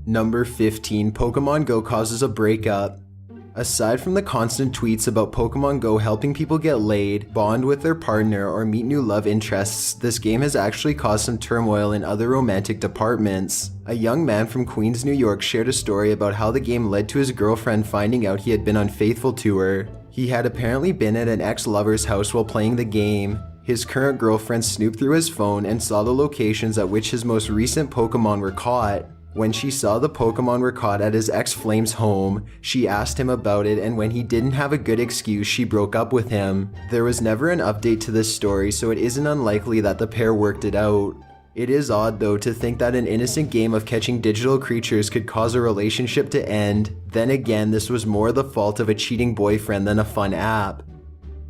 Number 15. Pokemon Go causes a breakup. Aside from the constant tweets about Pokemon Go helping people get laid, bond with their partner, or meet new love interests, this game has actually caused some turmoil in other romantic departments. A young man from Queens, New York shared a story about how the game led to his girlfriend finding out he had been unfaithful to her. He had apparently been at an ex-lover's house while playing the game. His current girlfriend snooped through his phone and saw the locations at which his most recent Pokemon were caught. When she saw the Pokemon were caught at his ex-flame's home, she asked him about it, and when he didn't have a good excuse, she broke up with him. There was never an update to this story, so it isn't unlikely that the pair worked it out. It is odd though to think that an innocent game of catching digital creatures could cause a relationship to end. Then again, this was more the fault of a cheating boyfriend than a fun app.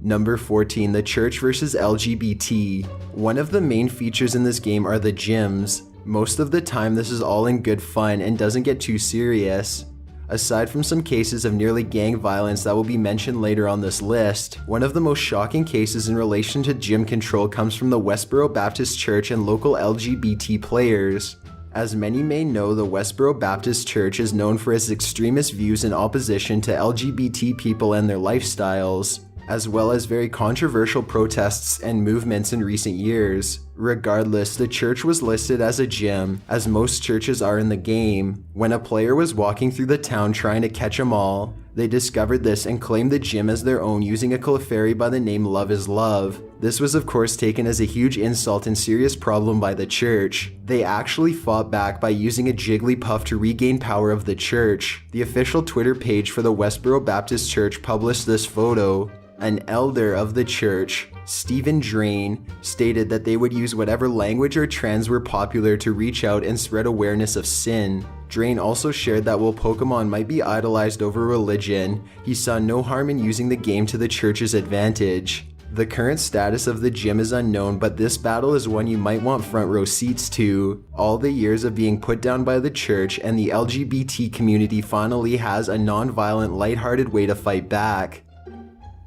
Number 14. The Church vs. LGBT. One of the main features in this game are the gyms. Most of the time this is all in good fun and doesn't get too serious. Aside from some cases of nearly gang violence that will be mentioned later on this list, one of the most shocking cases in relation to gym control comes from the Westboro Baptist Church and local LGBT players. As many may know, the Westboro Baptist Church is known for its extremist views in opposition to LGBT people and their lifestyles, as well as very controversial protests and movements in recent years. Regardless, the church was listed as a gym, as most churches are in the game. When a player was walking through the town trying to catch 'em all, they discovered this and claimed the gym as their own using a Clefairy by the name Love is Love. This was of course taken as a huge insult and serious problem by the church. They actually fought back by using a Jigglypuff to regain power of the church. The official Twitter page for the Westboro Baptist Church published this photo. An elder of the church, Stephen Drain, stated that they would use whatever language or trends were popular to reach out and spread awareness of sin. Drain also shared that while Pokemon might be idolized over religion, he saw no harm in using the game to the church's advantage. The current status of the gym is unknown, but this battle is one you might want front row seats to. All the years of being put down by the church, and the LGBT community finally has a non-violent, lighthearted way to fight back.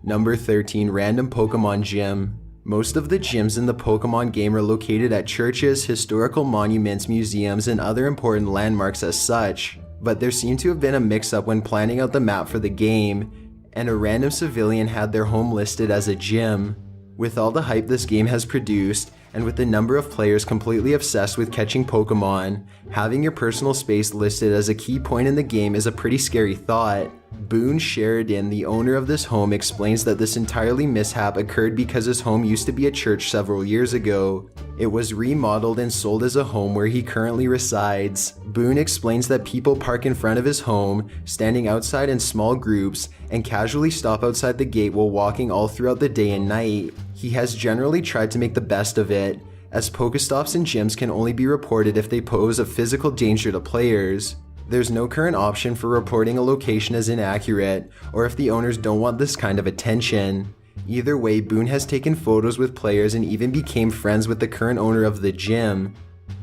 Number 13. Random Pokemon Gym. Most of the gyms in the Pokemon game are located at churches, historical monuments, museums, and other important landmarks as such, but there seemed to have been a mix-up when planning out the map for the game, and a random civilian had their home listed as a gym. With all the hype this game has produced, and with the number of players completely obsessed with catching Pokemon, having your personal space listed as a key point in the game is a pretty scary thought. Boone Sheridan, the owner of this home, explains that this entirely mishap occurred because his home used to be a church several years ago. It was remodeled and sold as a home where he currently resides. Boone explains that people park in front of his home, standing outside in small groups, and casually stop outside the gate while walking all throughout the day and night. He has generally tried to make the best of it, as Pokestops and gyms can only be reported if they pose a physical danger to players. There's no current option for reporting a location as inaccurate, or if the owners don't want this kind of attention. Either way, Boone has taken photos with players and even became friends with the current owner of the gym.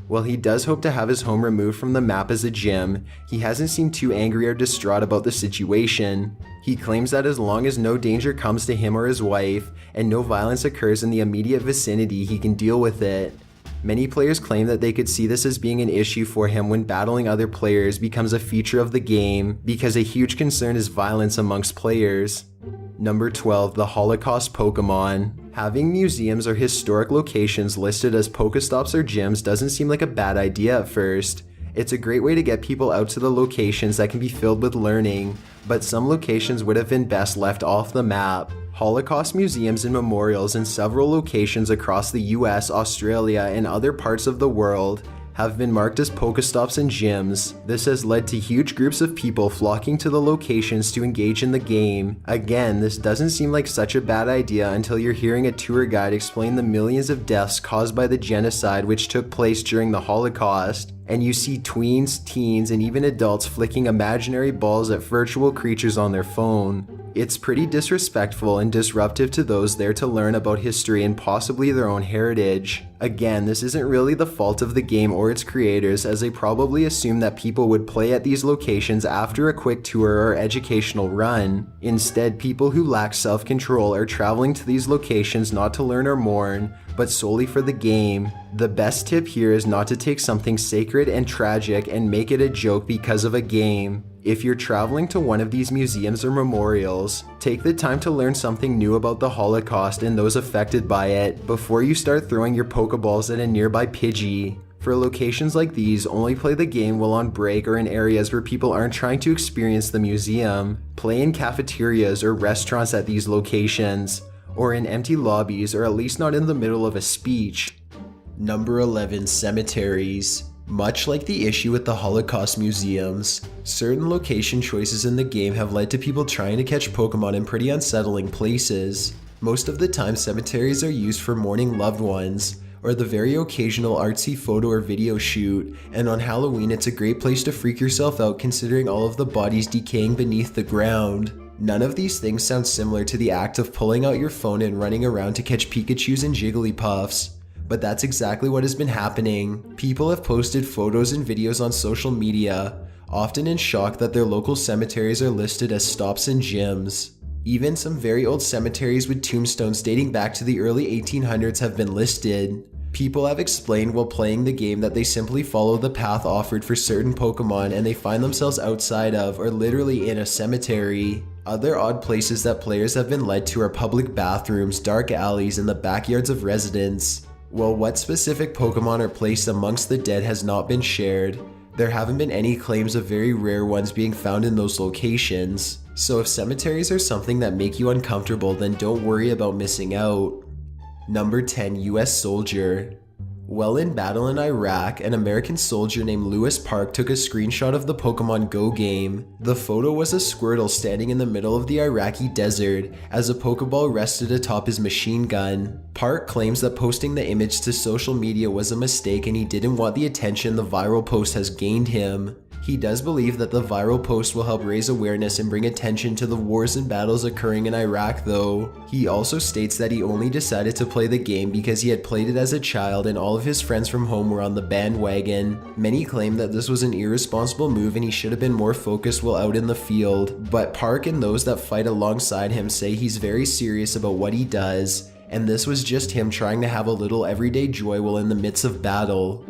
While he does hope to have his home removed from the map as a gym, he hasn't seemed too angry or distraught about the situation. He claims that as long as no danger comes to him or his wife, and no violence occurs in the immediate vicinity, he can deal with it. Many players claim that they could see this as being an issue for him when battling other players becomes a feature of the game, because a huge concern is violence amongst players. Number 12. The Holocaust Pokemon. Having museums or historic locations listed as Pokestops or gyms doesn't seem like a bad idea at first. It's a great way to get people out to the locations that can be filled with learning, but some locations would have been best left off the map. Holocaust museums and memorials in several locations across the US, Australia, and other parts of the world have been marked as Pokestops and gyms. This has led to huge groups of people flocking to the locations to engage in the game. Again, this doesn't seem like such a bad idea until you're hearing a tour guide explain the millions of deaths caused by the genocide which took place during the Holocaust, and you see tweens, teens, and even adults flicking imaginary balls at virtual creatures on their phone. It's pretty disrespectful and disruptive to those there to learn about history and possibly their own heritage. Again, this isn't really the fault of the game or its creators, as they probably assume that people would play at these locations after a quick tour or educational run. Instead, people who lack self-control are traveling to these locations not to learn or mourn, but solely for the game. The best tip here is not to take something sacred and tragic and make it a joke because of a game. If you're traveling to one of these museums or memorials, take the time to learn something new about the Holocaust and those affected by it before you start throwing your Pokeballs at a nearby Pidgey. For locations like these, only play the game while on break or in areas where people aren't trying to experience the museum. Play in cafeterias or restaurants at these locations, or in empty lobbies, or at least not in the middle of a speech. Number 11. Cemeteries. Much like the issue with the Holocaust museums, certain location choices in the game have led to people trying to catch Pokemon in pretty unsettling places. Most of the time, cemeteries are used for mourning loved ones, or the very occasional artsy photo or video shoot, and on Halloween it's a great place to freak yourself out considering all of the bodies decaying beneath the ground. None of these things sound similar to the act of pulling out your phone and running around to catch Pikachus and Jigglypuffs. But that's exactly what has been happening. People have posted photos and videos on social media, often in shock that their local cemeteries are listed as stops and gyms. Even some very old cemeteries with tombstones dating back to the early 1800s have been listed. People have explained while playing the game that they simply follow the path offered for certain Pokemon and they find themselves outside of or literally in a cemetery. Other odd places that players have been led to are public bathrooms, dark alleys, and the backyards of residents. While what specific Pokemon are placed amongst the dead has not been shared, there haven't been any claims of very rare ones being found in those locations. So if cemeteries are something that make you uncomfortable, then don't worry about missing out. Number 10. US Soldier. While in battle in Iraq, an American soldier named Lewis Park took a screenshot of the Pokemon Go game. The photo was a Squirtle standing in the middle of the Iraqi desert as a Pokeball rested atop his machine gun. Park claims that posting the image to social media was a mistake and he didn't want the attention the viral post has gained him. He does believe that the viral post will help raise awareness and bring attention to the wars and battles occurring in Iraq though. He also states that he only decided to play the game because he had played it as a child and all of his friends from home were on the bandwagon. Many claim that this was an irresponsible move and he should have been more focused while out in the field, but Park and those that fight alongside him say he's very serious about what he does, and this was just him trying to have a little everyday joy while in the midst of battle.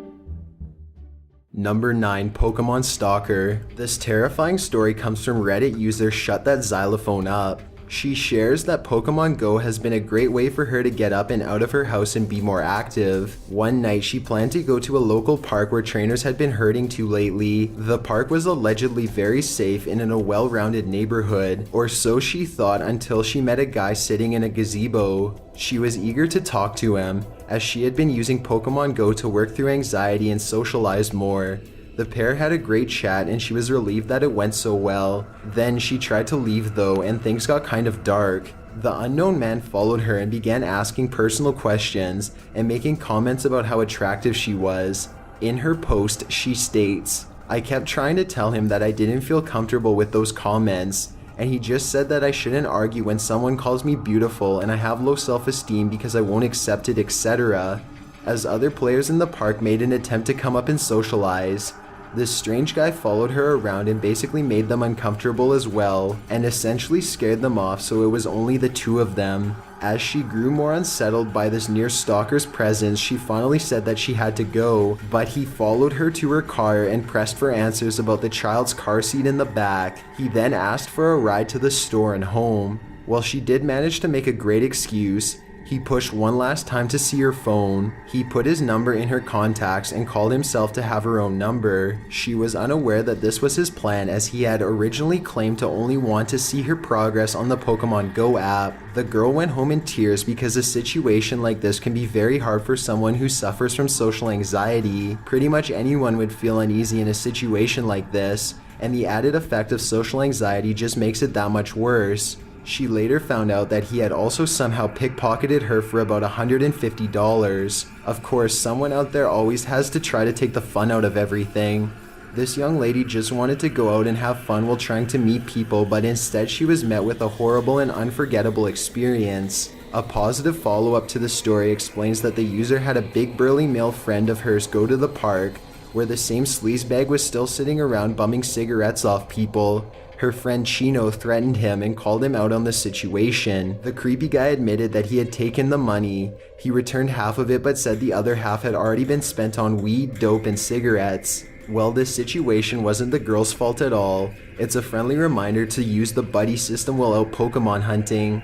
Number 9. Pokemon Stalker. This terrifying story comes from Reddit user Shut That Xylophone Up. She shares that Pokemon Go has been a great way for her to get up and out of her house and be more active. One night she planned to go to a local park where trainers had been herding to lately. The park was allegedly very safe and in a well-rounded neighborhood, or so she thought until she met a guy sitting in a gazebo. She was eager to talk to him, as she had been using Pokemon Go to work through anxiety and socialize more. The pair had a great chat and she was relieved that it went so well. Then she tried to leave though and things got kind of dark. The unknown man followed her and began asking personal questions and making comments about how attractive she was. In her post, she states, "I kept trying to tell him that I didn't feel comfortable with those comments, and he just said that I shouldn't argue when someone calls me beautiful and I have low self-esteem because I won't accept it, etc." As other players in the park made an attempt to come up and socialize, this strange guy followed her around and basically made them uncomfortable as well, and essentially scared them off, so it was only the two of them. As she grew more unsettled by this near stalker's presence, she finally said that she had to go, but he followed her to her car and pressed for answers about the child's car seat in the back. He then asked for a ride to the store and home. While she did manage to make a great excuse, he pushed one last time to see her phone. He put his number in her contacts and called himself to have her own number. She was unaware that this was his plan, as he had originally claimed to only want to see her progress on the Pokemon Go app. The girl went home in tears because a situation like this can be very hard for someone who suffers from social anxiety. Pretty much anyone would feel uneasy in a situation like this, and the added effect of social anxiety just makes it that much worse. She later found out that he had also somehow pickpocketed her for about $150. Of course, someone out there always has to try to take the fun out of everything. This young lady just wanted to go out and have fun while trying to meet people, but instead she was met with a horrible and unforgettable experience. A positive follow-up to the story explains that the user had a big burly male friend of hers go to the park, where the same sleazebag was still sitting around bumming cigarettes off people. Her friend Chino threatened him and called him out on the situation. The creepy guy admitted that he had taken the money. He returned half of it but said the other half had already been spent on weed, dope, and cigarettes. Well, this situation wasn't the girl's fault at all. It's a friendly reminder to use the buddy system while out Pokemon hunting.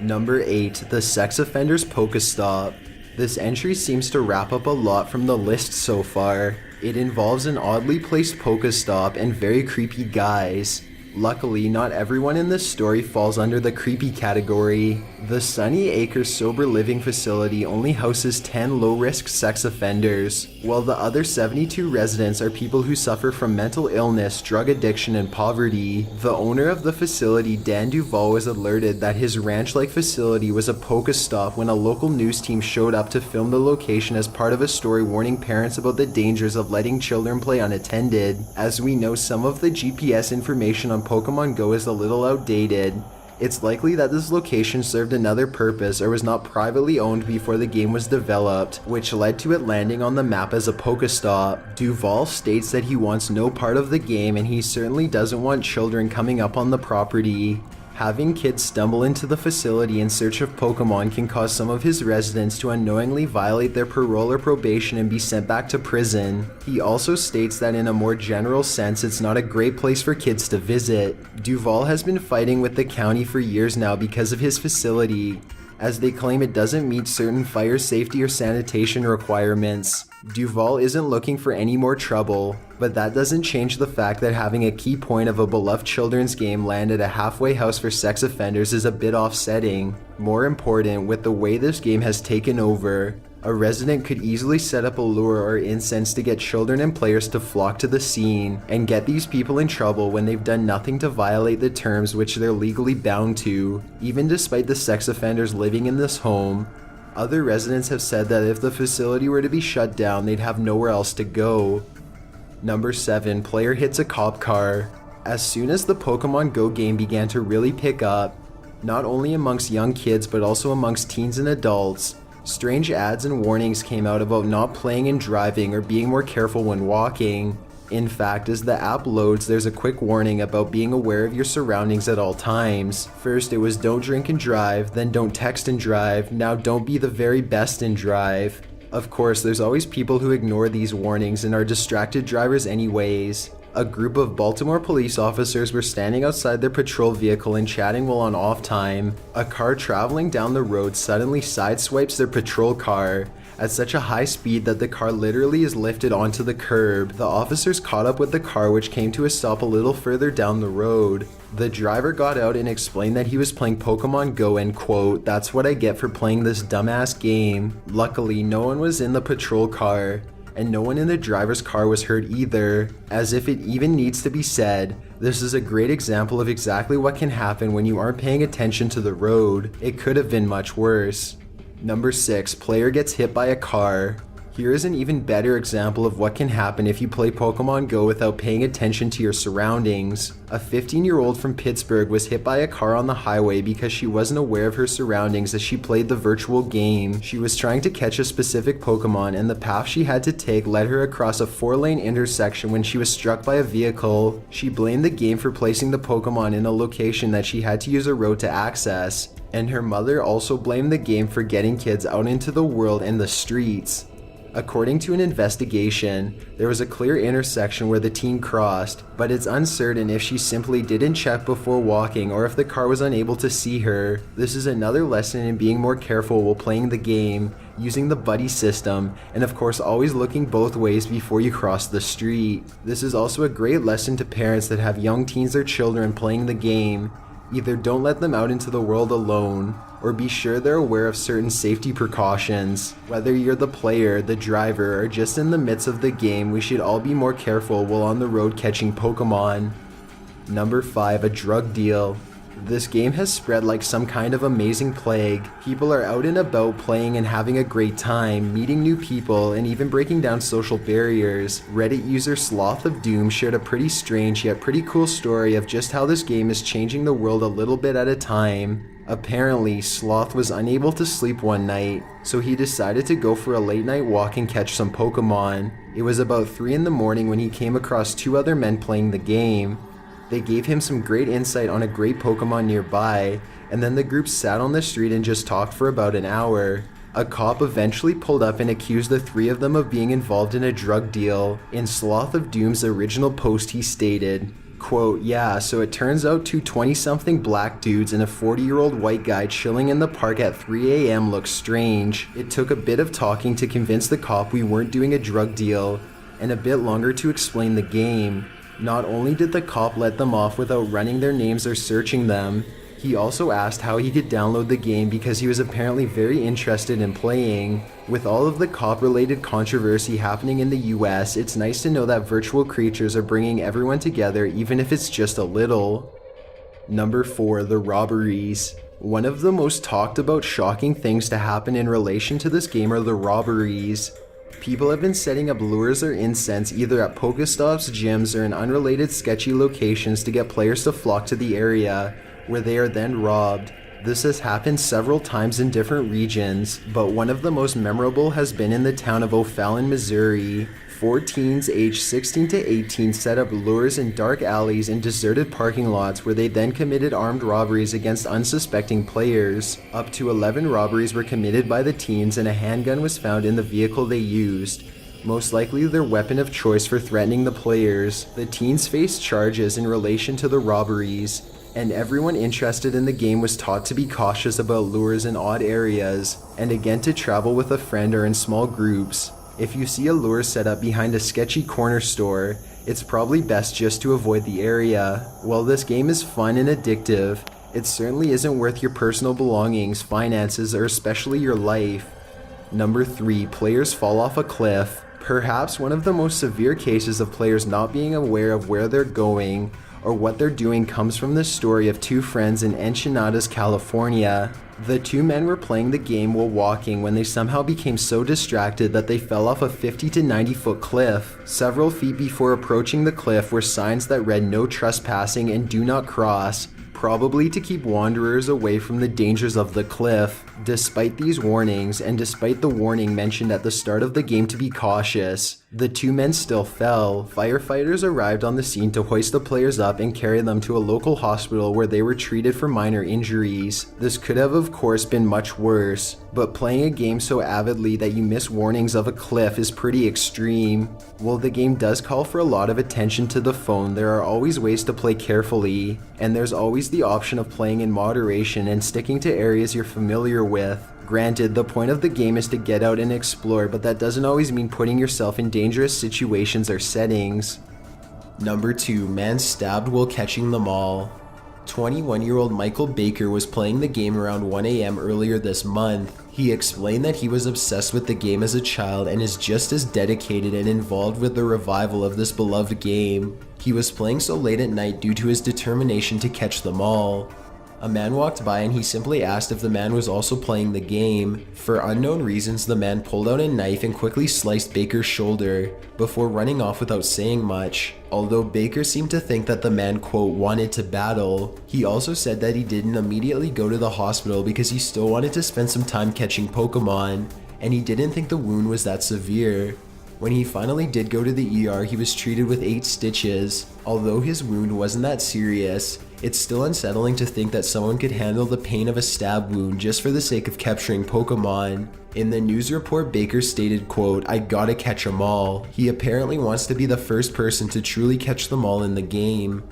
Number 8. The Sex Offenders Pokestop. This entry seems to wrap up a lot from the list so far. It involves an oddly placed Pokestop and very creepy guys. Luckily, not everyone in this story falls under the creepy category. The Sunny Acres Sober Living Facility only houses 10 low-risk sex offenders, while the other 72 residents are people who suffer from mental illness, drug addiction, and poverty. The owner of the facility, Dan Duval, was alerted that his ranch-like facility was a Pokestop when a local news team showed up to film the location as part of a story warning parents about the dangers of letting children play unattended. As we know, some of the GPS information on Pokemon Go is a little outdated. It's likely that this location served another purpose or was not privately owned before the game was developed, which led to it landing on the map as a Pokestop. Duval states that he wants no part of the game and he certainly doesn't want children coming up on the property. Having kids stumble into the facility in search of Pokemon can cause some of his residents to unknowingly violate their parole or probation and be sent back to prison. He also states that in a more general sense, it's not a great place for kids to visit. Duval has been fighting with the county for years now because of his facility, as they claim it doesn't meet certain fire safety or sanitation requirements. Duval isn't looking for any more trouble, but that doesn't change the fact that having a key point of a beloved children's game land at a halfway house for sex offenders is a bit offsetting. More important, with the way this game has taken over, a resident could easily set up a lure or incense to get children and players to flock to the scene and get these people in trouble when they've done nothing to violate the terms which they're legally bound to. Even despite the sex offenders living in this home, other residents have said that if the facility were to be shut down, they'd have nowhere else to go. Number 7. Player hits a cop car. As soon as the Pokemon Go game began to really pick up, not only amongst young kids but also amongst teens and adults, strange ads and warnings came out about not playing and driving or being more careful when walking. In fact, as the app loads, there's a quick warning about being aware of your surroundings at all times. First, it was don't drink and drive, then don't text and drive, now don't be the very best and drive. Of course, there's always people who ignore these warnings and are distracted drivers anyways. A group of Baltimore police officers were standing outside their patrol vehicle and chatting while on off time. A car traveling down the road suddenly sideswipes their patrol car at such a high speed that the car literally is lifted onto the curb. The officers caught up with the car, which came to a stop a little further down the road. The driver got out and explained that he was playing Pokemon Go and quote, "That's what I get for playing this dumbass game." Luckily, no one was in the patrol car, and no one in the driver's car was hurt either. As if it even needs to be said, this is a great example of exactly what can happen when you aren't paying attention to the road. It could have been much worse. Number 6. Player gets hit by a car. Here is an even better example of what can happen if you play Pokemon Go without paying attention to your surroundings. A 15-year-old from Pittsburgh was hit by a car on the highway because she wasn't aware of her surroundings as she played the virtual game. She was trying to catch a specific Pokemon, and the path she had to take led her across a 4-lane intersection when she was struck by a vehicle. She blamed the game for placing the Pokemon in a location that she had to use a road to access, and her mother also blamed the game for getting kids out into the world and the streets. According to an investigation, there was a clear intersection where the teen crossed, but it's uncertain if she simply didn't check before walking or if the car was unable to see her. This is another lesson in being more careful while playing the game, using the buddy system, and of course always looking both ways before you cross the street. This is also a great lesson to parents that have young teens or children playing the game. Either don't let them out into the world alone, or be sure they're aware of certain safety precautions. Whether you're the player, the driver, or just in the midst of the game, we should all be more careful while on the road catching Pokemon. Number 5. A drug deal. This game has spread like some kind of amazing plague. People are out and about playing and having a great time, meeting new people, and even breaking down social barriers. Reddit user Sloth of Doom shared a pretty strange yet pretty cool story of just how this game is changing the world a little bit at a time. Apparently, Sloth was unable to sleep one night, so he decided to go for a late night walk and catch some Pokemon. It was about 3 in the morning when he came across 2 other men playing the game. They gave him some great insight on a great Pokemon nearby, and then the group sat on the street and just talked for about an hour. A cop eventually pulled up and accused the 3 of them of being involved in a drug deal. In Sloth of Doom's original post, he stated, quote, "Yeah, so it turns out 2 20-something black dudes and a 40-year-old white guy chilling in the park at 3 a.m. looks strange. It took a bit of talking to convince the cop we weren't doing a drug deal, and a bit longer to explain the game. Not only did the cop let them off without running their names or searching them, he also asked how he could download the game because he was apparently very interested in playing. With all of the cop-related controversy happening in the US, it's nice to know that virtual creatures are bringing everyone together even if it's just a little." Number 4, the robberies. One of the most talked about shocking things to happen in relation to this game are the robberies. People have been setting up lures or incense either at Pokestops, gyms, or in unrelated sketchy locations to get players to flock to the area, where they are then robbed. This has happened several times in different regions, but one of the most memorable has been in the town of O'Fallon, Missouri. 4 teens aged 16 to 18 set up lures in dark alleys and deserted parking lots where they then committed armed robberies against unsuspecting players. Up to 11 robberies were committed by the teens and a handgun was found in the vehicle they used, most likely their weapon of choice for threatening the players. The teens faced charges in relation to the robberies, and everyone interested in the game was taught to be cautious about lures in odd areas, and again to travel with a friend or in small groups. If you see a lure set up behind a sketchy corner store, it's probably best just to avoid the area. While this game is fun and addictive, it certainly isn't worth your personal belongings, finances, or especially your life. Number 3, players fall off a cliff. Perhaps one of the most severe cases of players not being aware of where they're going or what they're doing comes from the story of 2 friends in Enchiladas, California. The 2 men were playing the game while walking when they somehow became so distracted that they fell off a 50 to 90 foot cliff. Several feet before approaching the cliff were signs that read "No trespassing" and "Do not cross," probably to keep wanderers away from the dangers of the cliff. Despite these warnings, and despite the warning mentioned at the start of the game to be cautious, the 2 men still fell. Firefighters arrived on the scene to hoist the players up and carry them to a local hospital where they were treated for minor injuries. This could have of course been much worse, but playing a game so avidly that you miss warnings of a cliff is pretty extreme. While the game does call for a lot of attention to the phone, there are always ways to play carefully, and there's always the option of playing in moderation and sticking to areas you're familiar with. Granted, the point of the game is to get out and explore, but that doesn't always mean putting yourself in dangerous situations or settings. Number 2, man stabbed while catching them all. 21-year-old Michael Baker was playing the game around 1 a.m. earlier this month. He explained that he was obsessed with the game as a child and is just as dedicated and involved with the revival of this beloved game. He was playing so late at night due to his determination to catch them all. A man walked by and he simply asked if the man was also playing the game. For unknown reasons, the man pulled out a knife and quickly sliced Baker's shoulder before running off without saying much. Although Baker seemed to think that the man, quote, wanted to battle, he also said that he didn't immediately go to the hospital because he still wanted to spend some time catching Pokemon, and he didn't think the wound was that severe. When he finally did go to the ER, he was treated with 8 stitches. Although his wound wasn't that serious, it's still unsettling to think that someone could handle the pain of a stab wound just for the sake of capturing Pokemon. In the news report, Baker stated, quote, "I gotta catch 'em all." He apparently wants to be the first person to truly catch them all in the game.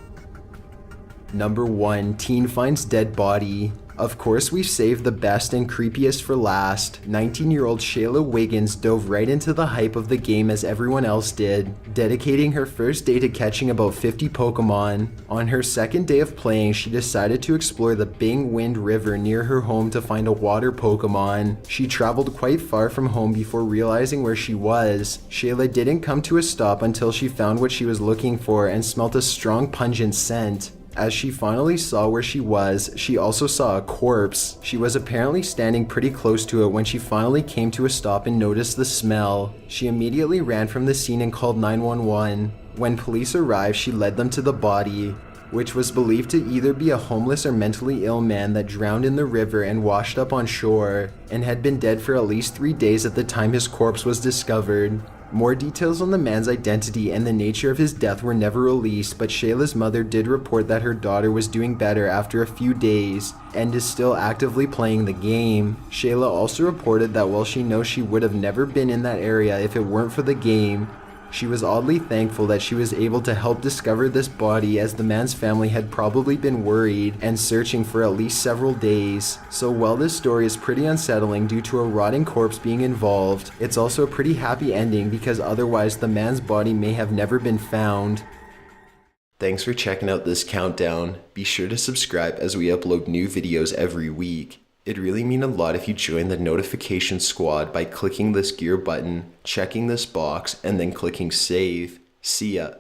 Number 1, teen finds dead body. Of course, we've saved the best and creepiest for last. 19-year-old Shayla Wiggins dove right into the hype of the game as everyone else did, dedicating her first day to catching about 50 Pokemon. On her second day of playing, she decided to explore the Bing Wind River near her home to find a water Pokemon. She traveled quite far from home before realizing where she was. Shayla didn't come to a stop until she found what she was looking for and smelt a strong, pungent scent. As she finally saw where she was, she also saw a corpse. She was apparently standing pretty close to it when she finally came to a stop and noticed the smell. She immediately ran from the scene and called 911. When police arrived, she led them to the body, which was believed to either be a homeless or mentally ill man that drowned in the river and washed up on shore, and had been dead for at least 3 days at the time his corpse was discovered. More details on the man's identity and the nature of his death were never released, but Shayla's mother did report that her daughter was doing better after a few days and is still actively playing the game. Shayla also reported that while she knows she would have never been in that area if it weren't for the game, she was oddly thankful that she was able to help discover this body, as the man's family had probably been worried and searching for at least several days. So while this story is pretty unsettling due to a rotting corpse being involved, it's also a pretty happy ending because otherwise the man's body may have never been found. Thanks for checking out this countdown. Be sure to subscribe as we upload new videos every week. It'd really mean a lot if you join the notification squad by clicking this gear button, checking this box, and then clicking save. See ya.